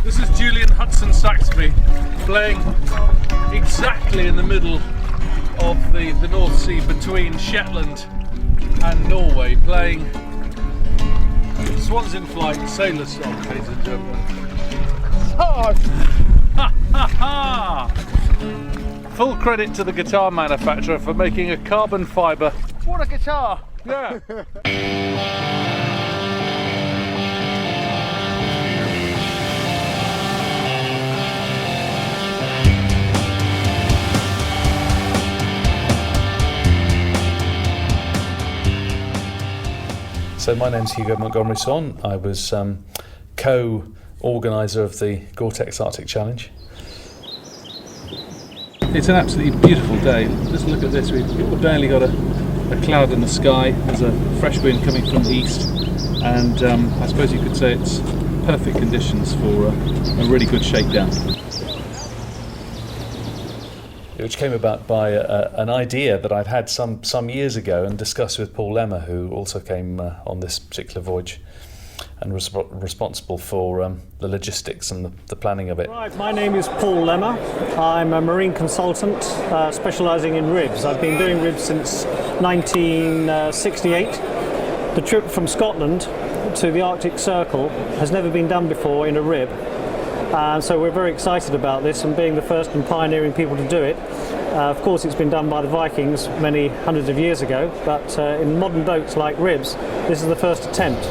This is Julian Hudson Saxby playing exactly in the middle of the North Sea between Shetland and Norway, playing Swans in Flight, Sailor Song, ladies and gentlemen. Ha ha ha! Full credit to the guitar manufacturer for making a carbon fibre. What a guitar! Yeah! So my name's Hugo Montgomery-Son. I was co-organiser of the GORE-TEX Arctic Challenge. It's an absolutely beautiful day. Just look at this. We've barely got a cloud in the sky. There's a fresh wind coming from the east, and I suppose you could say it's perfect conditions for a really good shakedown. Which came about by an idea that I'd had some years ago and discussed with Paul Lemmer, who also came on this particular voyage and was responsible for the logistics and the planning of it. Right, my name is Paul Lemmer. I'm a marine consultant specialising in ribs. I've been doing ribs since 1968. The trip from Scotland to the Arctic Circle has never been done before in a rib. And so we're very excited about this and being the first and pioneering people to do it. Of course, it's been done by the Vikings many hundreds of years ago, but in modern boats like ribs, this is the first attempt.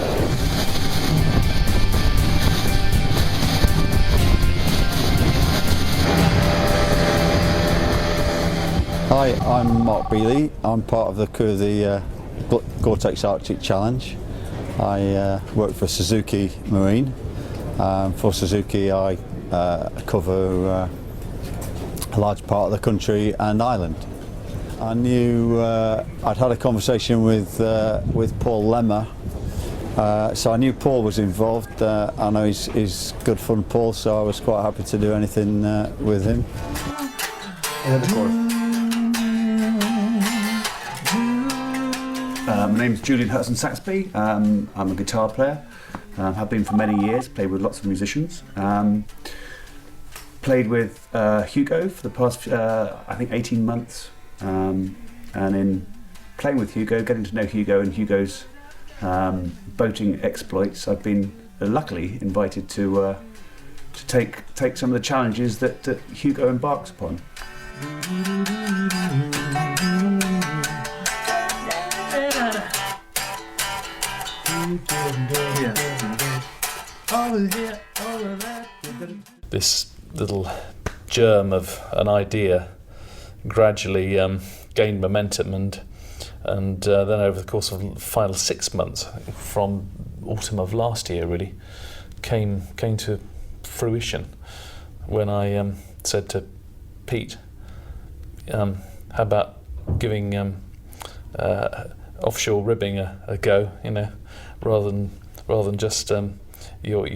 Hi, I'm Mark Bealey. I'm part of the crew of the GORE-TEX Arctic Challenge. I work for Suzuki Marine. For Suzuki, I cover a large part of the country and Ireland. I knew I'd had a conversation with Paul Lemmer, so I knew Paul was involved. I know he's good fun, Paul, so I was quite happy to do anything with him. My name's Julian Hudson Saxby. I'm a guitar player. Have been for many years, played with lots of musicians. Played with Hugo for the past, I think, 18 months. And in playing with Hugo, getting to know Hugo and Hugo's boating exploits, I've been luckily invited to take some of the challenges that Hugo embarks upon. This little germ of an idea gradually gained momentum, and then over the course of the final 6 months, from autumn of last year, really came to fruition when I said to Pete, how about giving offshore ribbing a go, you know, rather than just your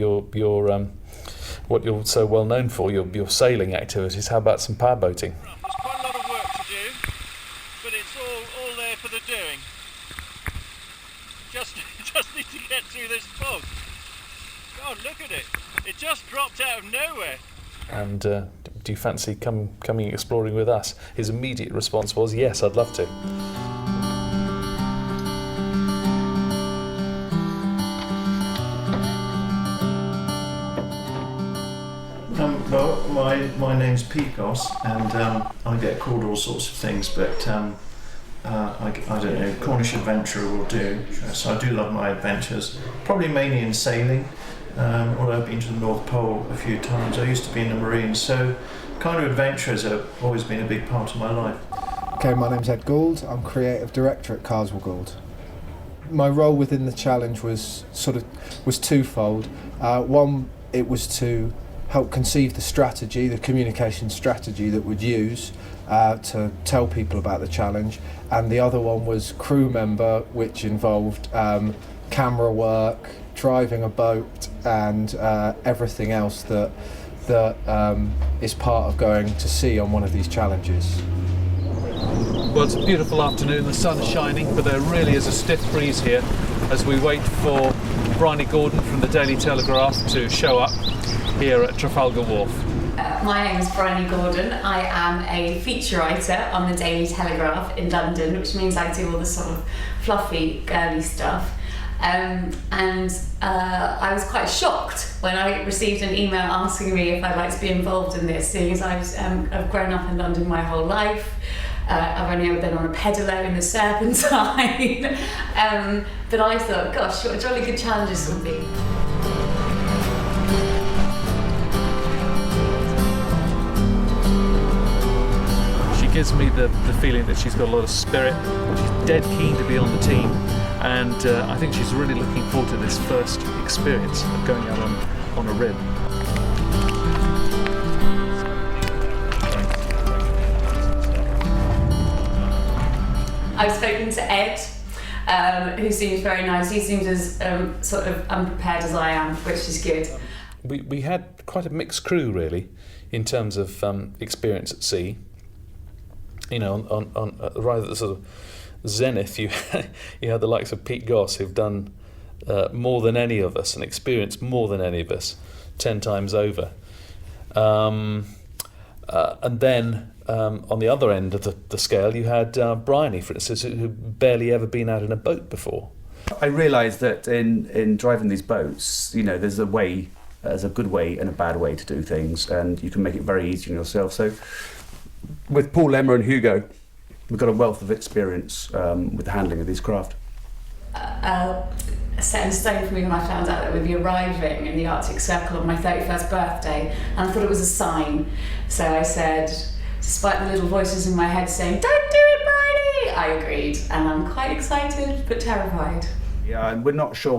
what you're so well known for, your sailing activities. How about some powerboating? There's quite a lot of work to do, but it's all there for the doing. Just need to get through this fog. God, look at it! It just dropped out of nowhere. And do you fancy coming exploring with us? His immediate response was, yes, I'd love to. Well, my name's Pete Goss, and I get called all sorts of things, but I don't know, Cornish adventurer will do. So I do love my adventures, probably mainly in sailing, although I've been to the North Pole a few times. I used to be in the Marines, so kind of adventures have always been a big part of my life. Okay, my name's Ed Gould. I'm creative director at Carswell Gould. My role within the challenge was twofold. One, it was to help conceive the strategy, the communication strategy that we'd use to tell people about the challenge, and the other one was crew member, which involved camera work, driving a boat, and everything else that is part of going to sea on one of these challenges. Well, it's a beautiful afternoon, the sun's shining, but there really is a stiff breeze here as we wait for Bryony Gordon from the Daily Telegraph to show up here at Trafalgar Wharf. My name is Bryony Gordon. I am a feature writer on the Daily Telegraph in London, which means I do all the sort of fluffy, girly stuff. I was quite shocked when I received an email asking me if I'd like to be involved in this, seeing as I've grown up in London my whole life. I've only ever been on a pedalo in the Serpentine. But I thought, gosh, what a jolly good challenge this would be. She gives me the feeling that she's got a lot of spirit. She's dead keen to be on the team, and I think she's really looking forward to this first experience of going out on a rib. I've spoken to Ed, who seems very nice. He seems as sort of unprepared as I am, which is good. We had quite a mixed crew, really, in terms of experience at sea. You know, on right at the sort of zenith, you had the likes of Pete Goss, who've done more than any of us and experienced more than any of us 10 times over. And then on the other end of the scale, you had Bryony, for instance, who'd barely ever been out in a boat before. I realised that in driving these boats, you know, there's a good way and a bad way to do things, and you can make it very easy on yourself. So with Paul, Emma and Hugo, we've got a wealth of experience with the handling of these craft. Set in stone for me when I found out that we'd be arriving in the Arctic Circle on my 31st birthday, and I thought it was a sign. So I said, despite the little voices in my head saying, "Don't do it, Bryony," I agreed, and I'm quite excited but terrified. Yeah, and we're not sure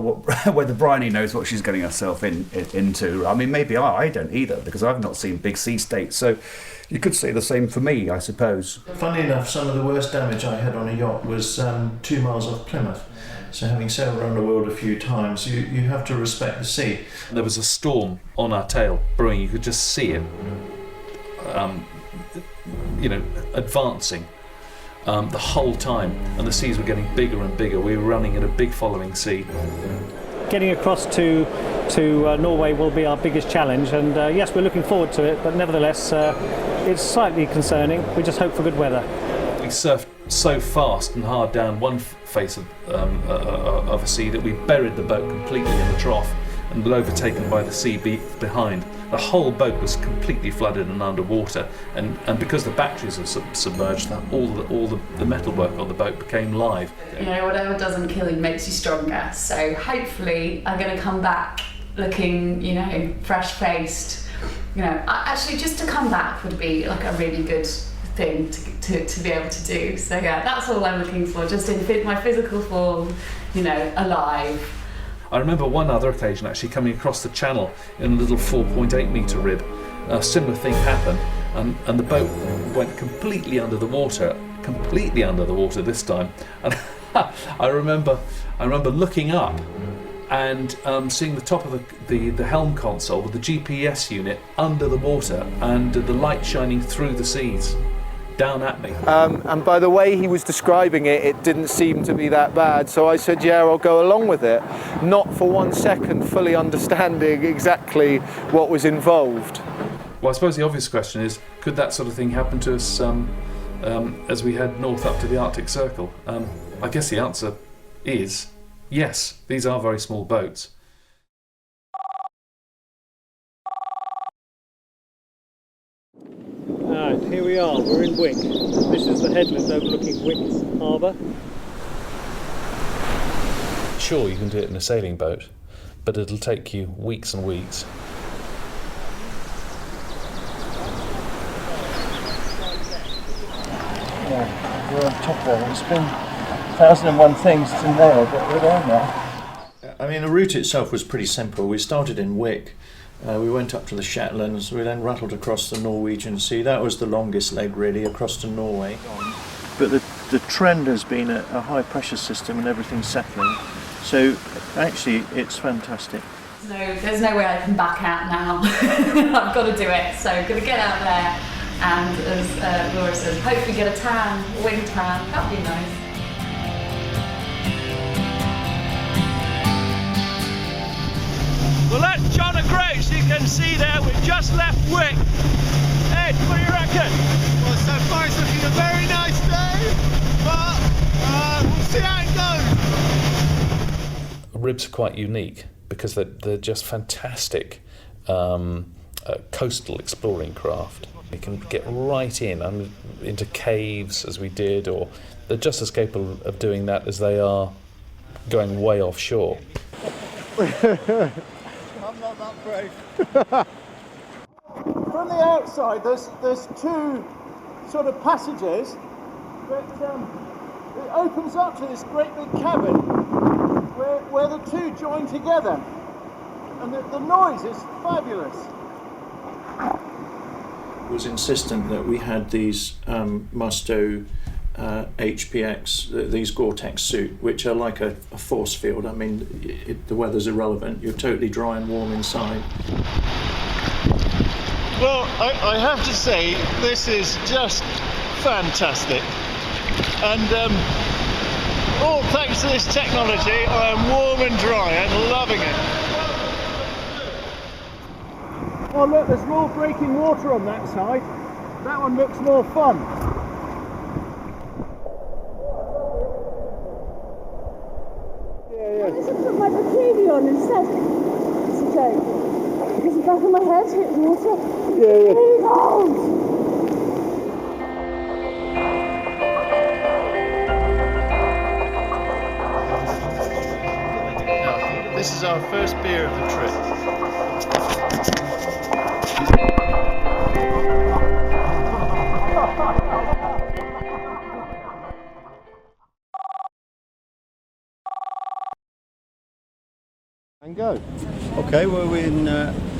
whether Bryony knows what she's getting herself into. I mean, maybe I don't either, because I've not seen big sea states, so you could say the same for me, I suppose. Funny enough, some of the worst damage I had on a yacht was 2 miles off Plymouth. So having sailed around the world a few times, you have to respect the sea. There was a storm on our tail brewing. You could just see it, advancing the whole time, and the seas were getting bigger and bigger. We were running in a big following sea. Getting across to Norway will be our biggest challenge, and yes, we're looking forward to it, but nevertheless it's slightly concerning. We just hope for good weather. We surfed so fast and hard down one face of a sea that we buried the boat completely in the trough and were overtaken by the sea behind. The whole boat was completely flooded and underwater, and because the batteries are submerged, all the metalwork on the boat became live. You know, whatever doesn't kill you makes you stronger. So hopefully I'm going to come back looking, you know, fresh-faced. You know, actually just to come back would be like a really good thing to be able to do. So yeah, that's all I'm looking for, just in my physical form, you know, alive. I remember one other occasion actually coming across the channel in a little 4.8 metre rib. A similar thing happened, and the boat went completely under the water this time. And I remember looking up and seeing the top of the helm console with the GPS unit under the water and the light shining through the seas down at me. And by the way he was describing it, it didn't seem to be that bad. So I said, yeah, I'll go along with it. Not for 1 second fully understanding exactly what was involved. Well, I suppose the obvious question is, could that sort of thing happen to us as we head north up to the Arctic Circle? I guess the answer is yes, these are very small boats. Right, here we are, we're in Wick. This is the headland overlooking Wick Harbour. Sure, you can do it in a sailing boat, but it'll take you weeks and weeks. Yeah, we're on top there. It's been 1,001 things to nail, but we're there now. I mean, the route itself was pretty simple. We started in Wick. We went up to the Shetlands, we then rattled across the Norwegian Sea. That was the longest leg, really, across to Norway. But the trend has been a high pressure system and everything's settling. So actually, it's fantastic. There's no way I can back out now. I've got to do it. So I'm going to get out there and, as Laura says, hopefully get a tan, a wind tan. That would be nice. Well, that's John O'Groats, you can see there, we've just left Wick. Ed, what do you reckon? Well, so far it's looking a very nice day, but we'll see how it goes. Ribs are quite unique because they're just fantastic coastal exploring craft. You can get right into caves as we did, or they're just as capable of doing that as they are going way offshore. I'm not that brave. From the outside, there's two sort of passages, but it opens up to this great big cabin where the two join together, and the noise is fabulous. Was insistent that we had these Musto HPX, these GORE-TEX suit, which are like a force field. I mean, the weather's irrelevant. You're totally dry and warm inside. Well, I have to say, this is just fantastic. And all thanks to this technology, I am warm and dry and loving it. Oh look, there's more breaking water on that side. That one looks more fun. I just put my bikini on instead. It's a joke. Because the back of my head hit water. Yeah. Really cold. This is our first beer of the trip. And go. Okay, well, we're in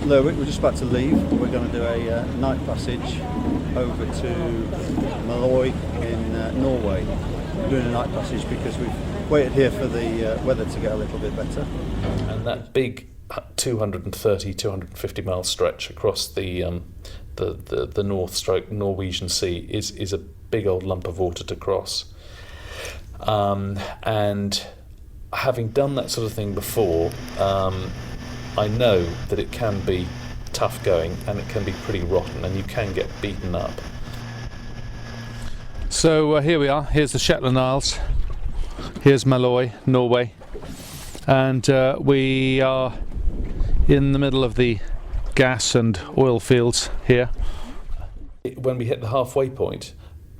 Lerwick. We're just about to leave. We're going to do a night passage over to Malloy in Norway. We're doing a night passage because we've waited here for the weather to get a little bit better. And that big 250 mile stretch across the Norwegian Sea is a big old lump of water to cross. And having done that sort of thing before, I know that it can be tough going and it can be pretty rotten and you can get beaten up. So here we are, here's the Shetland Isles, here's Malloy, Norway, and we are in the middle of the gas and oil fields here. When we hit the halfway point,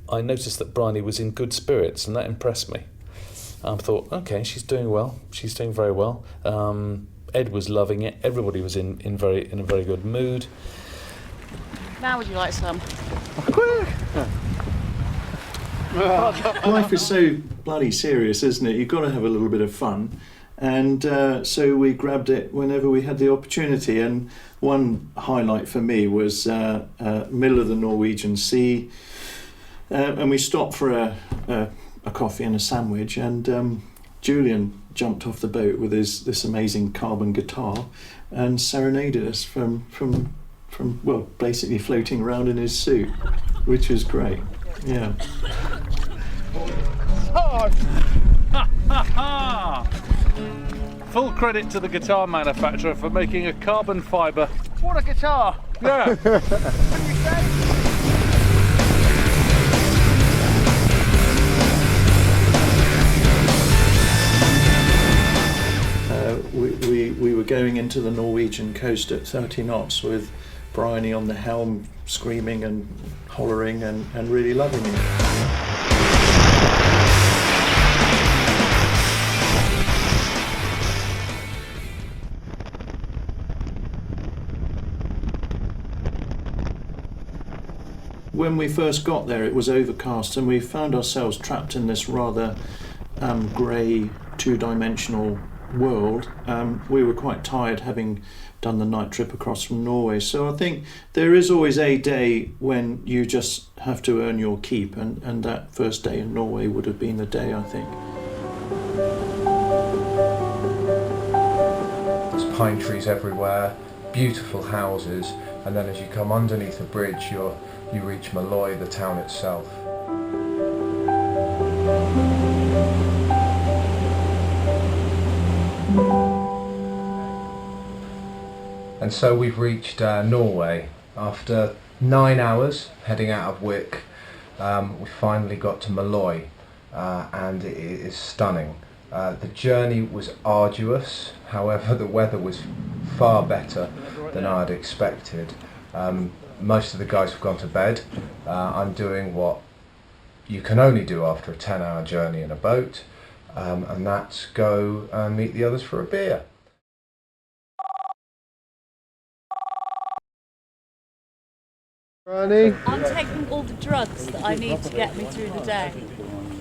I noticed that Bryony was in good spirits and that impressed me. I thought, okay, she's doing well. She's doing very well. Ed was loving it. Everybody was in a very good mood. Now would you like some? Life is so bloody serious, isn't it? You've got to have a little bit of fun. And so we grabbed it whenever we had the opportunity. And one highlight for me was middle of the Norwegian Sea. And we stopped for a coffee and a sandwich, and Julian jumped off the boat with this amazing carbon guitar and serenaded us from well, basically floating around in his suit, which was great. Yeah. Full credit to the guitar manufacturer for making a carbon fibre. What a guitar! Yeah. What do you say? We were going into the Norwegian coast at 30 knots with Bryony on the helm, screaming and hollering and really loving it. When we first got there, it was overcast and we found ourselves trapped in this rather grey, two-dimensional world. We were quite tired having done the night trip across from Norway, so I think there is always a day when you just have to earn your keep, and that first day in Norway would have been the day, I think. There's pine trees everywhere, beautiful houses, and then as you come underneath the bridge you reach Malloy, the town itself. And so we've reached Norway. After 9 hours heading out of Wick, we finally got to Malloy, and it is stunning. The journey was arduous, however the weather was far better than I had expected. Most of the guys have gone to bed. I'm doing what you can only do after a 10-hour journey in a boat, and that's go and meet the others for a beer. I'm taking all the drugs that I need to get me through the day.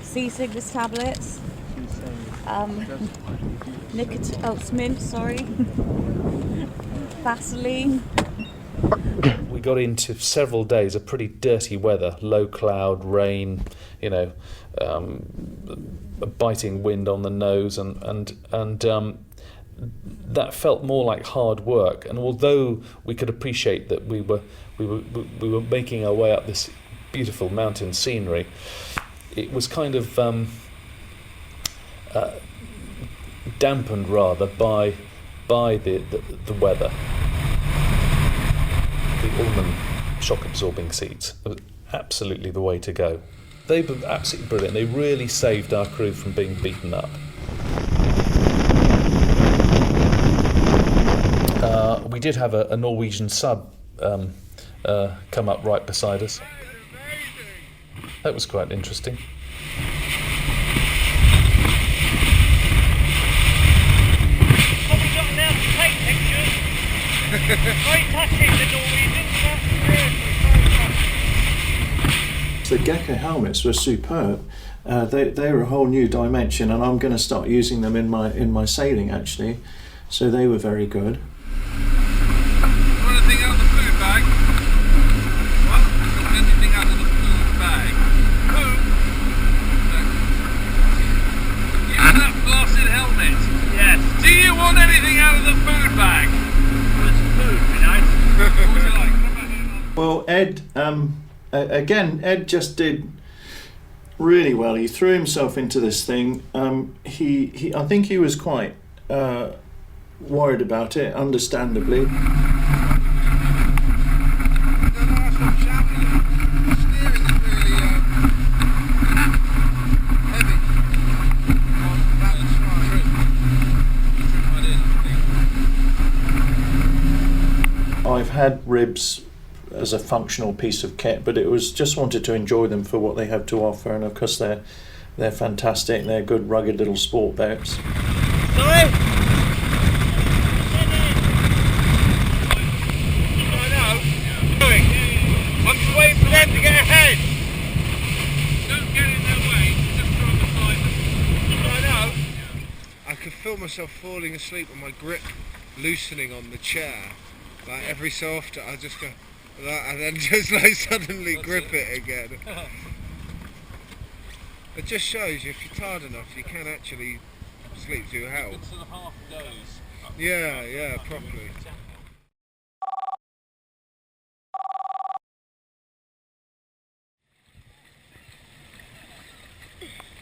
Seasickness tablets, mint, Vaseline. We got into several days of pretty dirty weather, low cloud, rain, you know, a biting wind on the nose, and that felt more like hard work. And although we could appreciate that we were making our way up this beautiful mountain scenery, it was kind of dampened rather by the weather. The Ullman shock absorbing seats were absolutely the way to go. They were absolutely brilliant. They really saved our crew from being beaten up. We did have a Norwegian sub come up right beside us. That was quite interesting. Probably not allowed to take pictures. Very touching, the Norwegians. Very touching. The Gecko helmets were superb. They were a whole new dimension, and I'm going to start using them in my sailing actually. So they were very good. Anything out of the food bag? What? Anything out of the food bag? Food? You have that blasted helmet? Yes. Do you want anything out of the food bag? Well, it's food, you know. What would you like? Well, Ed, Ed just did really well. He threw himself into this thing. I think he was quite worried about it, understandably. I've had ribs as a functional piece of kit, but it was just wanted to enjoy them for what they have to offer, and of course they're fantastic. They're good, rugged little sport boats. Sorry? I know. I'm just waiting for them to get ahead. Don't get in their way. Just try to find them. I know. I could feel myself falling asleep and my grip loosening on the chair. Like every so often, I just go, and then just like suddenly grip it again. It just shows you if you're tired enough, you can actually sleep through hell. Sort of half days. Yeah, properly.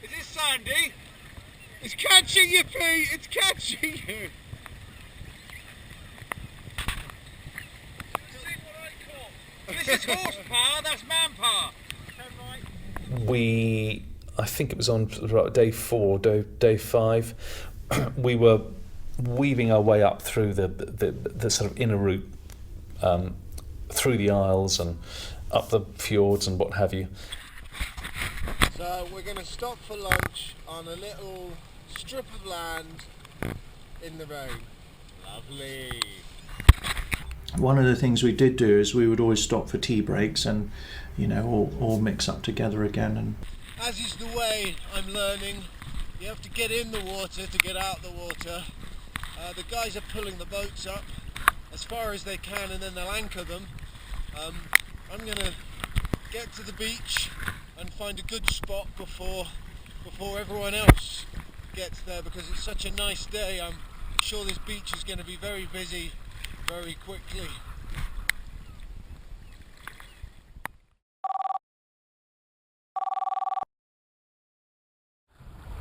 Is it Sandy? It's catching you, Pete! It's catching you! This is horsepower, that's manpower. I think it was on day 4, day 5, we were weaving our way up through the sort of inner route, through the Isles and up the Fiords and what have you. So we're going to stop for lunch on a little strip of land in the rain. Lovely. One of the things we did do is we would always stop for tea breaks and, you know, all mix up together again. And as is the way I'm learning, you have to get in the water to get out the water. The guys are pulling the boats up as far as they can and then they'll anchor them. I'm going to get to the beach and find a good spot before everyone else gets there, because it's such a nice day. I'm sure this beach is going to be very busy very quickly.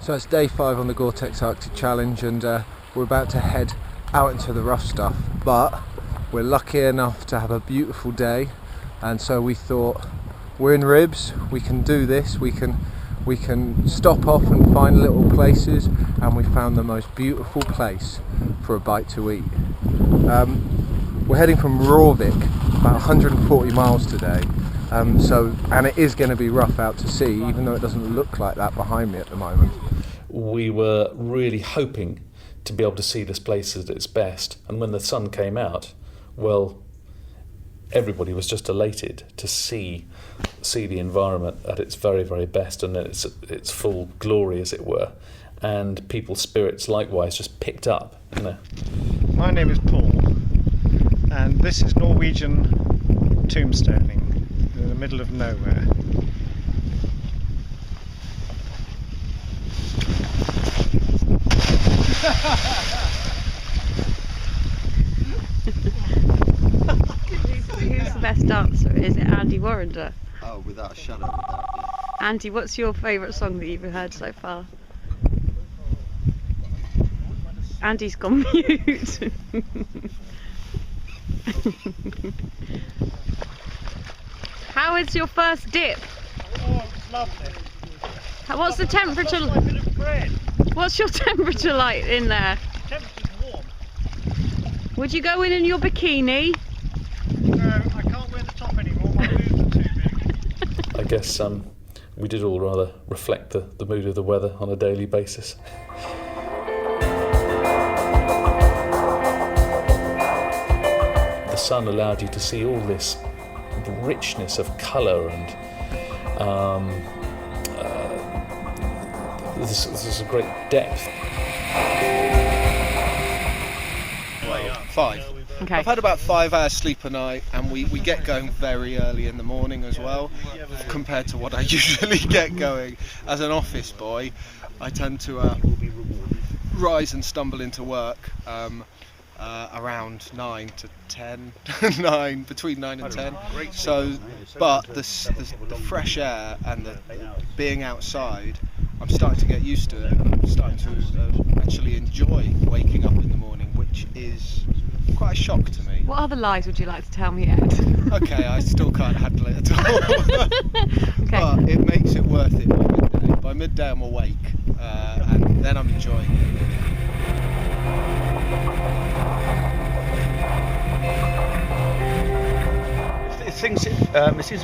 So it's day 5 on the GORE-TEX Arctic Challenge, and we're about to head out into the rough stuff, but We're lucky enough to have a beautiful day, and so we thought, we're in Ribs, we can do this, we can stop off and find little places, and we found the most beautiful place for a bite to eat. We're heading from Råvik, about 140 miles today, and it is going to be rough out to sea, even though it doesn't look like that behind me at the moment. We were really hoping to be able to see this place at its best, and when the sun came out, well, everybody was just elated to see the environment at its very, very best and its full glory, as it were, and people's spirits likewise just picked up, you know. My name is Paul, and this is Norwegian tombstoning in the middle of nowhere. Who's the best dancer? Is it Andy Warrender? Oh, without a shadow of a doubt. Andy, what's your favourite song that you've heard so far? Andy's gone mute. How is your first dip? Oh, it's lovely. What's the temperature? Like a bit of bread. What's your temperature like in there? The temperature's warm. Would you go in your bikini? No, I can't wear the top anymore. My boobs are too big. I guess we did all rather reflect the mood of the weather on a daily basis. The sun allowed you to see all this richness of colour and this is a great depth. 5. Okay. I've had about 5 hours sleep a night, and we get going very early in the morning as well, compared to what I usually get going. As an office boy, I tend to rise and stumble into work around 9 to 10, between 9 and 10. So, but the fresh air and the being outside, I'm starting to get used to it, and I'm starting to actually enjoy waking up in the morning, which is quite a shock to me. What other lies would you like to tell me yet? Okay, I still can't handle it at all. Okay. But it makes it worth it by midday. By midday I'm awake, and then I'm enjoying it. It seems to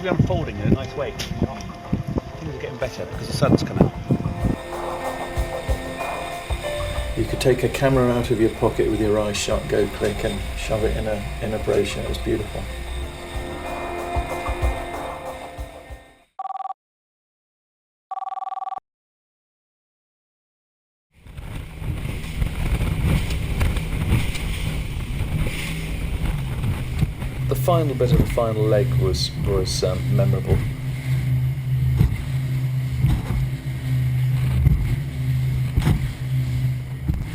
be unfolding in a nice way. Things are getting better because the sun's come out. You could take a camera out of your pocket with your eyes shut, go click, and shove it in a brochure. It was beautiful. The final bit of the final leg was memorable.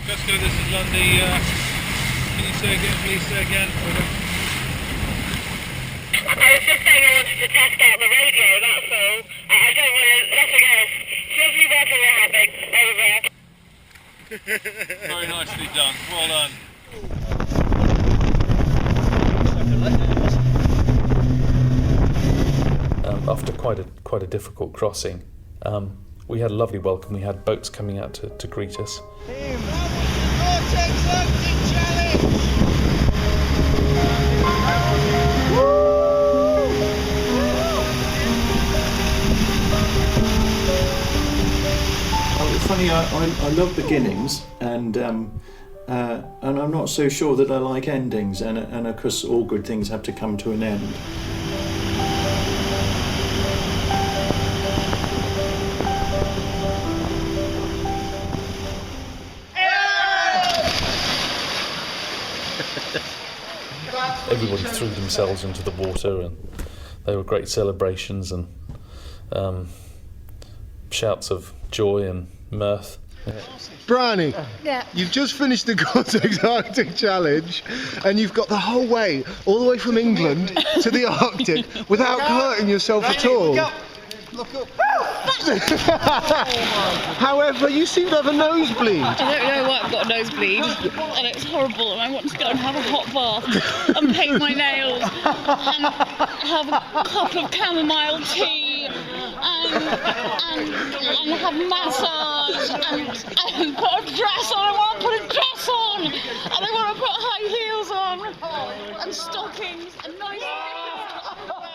Jessica, this is Lundy. Can you say again, please say again? I was just saying I wanted to test out the radio, that's all. I don't want to, nothing else. Lovely weather we're having over. Very nicely done. Well done. After quite a difficult crossing, we had a lovely welcome. We had boats coming out to greet us. GORE-TEX Arctic Challenge! Oh, it's funny. I love beginnings, and I'm not so sure that I like endings. And of course, all good things have to come to an end. Everybody threw themselves into the water, and they were great celebrations and shouts of joy and mirth. Bryony, Yeah. you've just finished the GORE-TEX Arctic Challenge, and you've got the whole way, all the way from England to the Arctic, without hurting yourself at all. Look up. However, you seem to have a nosebleed. I don't know why I've got a nosebleed, and it's horrible, and I want to go and have a hot bath and paint my nails and have a cup of chamomile tea and have massage and put a dress on. I want to put a dress on, and I want to put high heels on and stockings and nice underwear.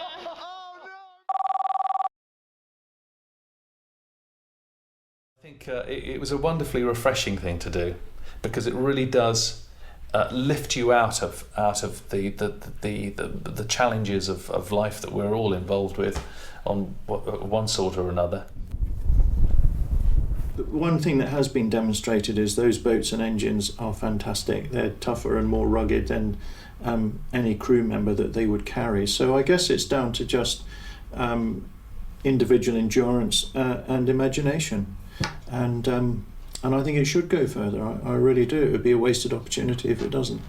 I think it was a wonderfully refreshing thing to do, because it really does lift you out of the challenges of life that we're all involved with on one sort or another. One thing that has been demonstrated is those boats and engines are fantastic. They're tougher and more rugged than any crew member that they would carry. So I guess it's down to just individual endurance and imagination. And I think it should go further. I really do. It would be a wasted opportunity if it doesn't.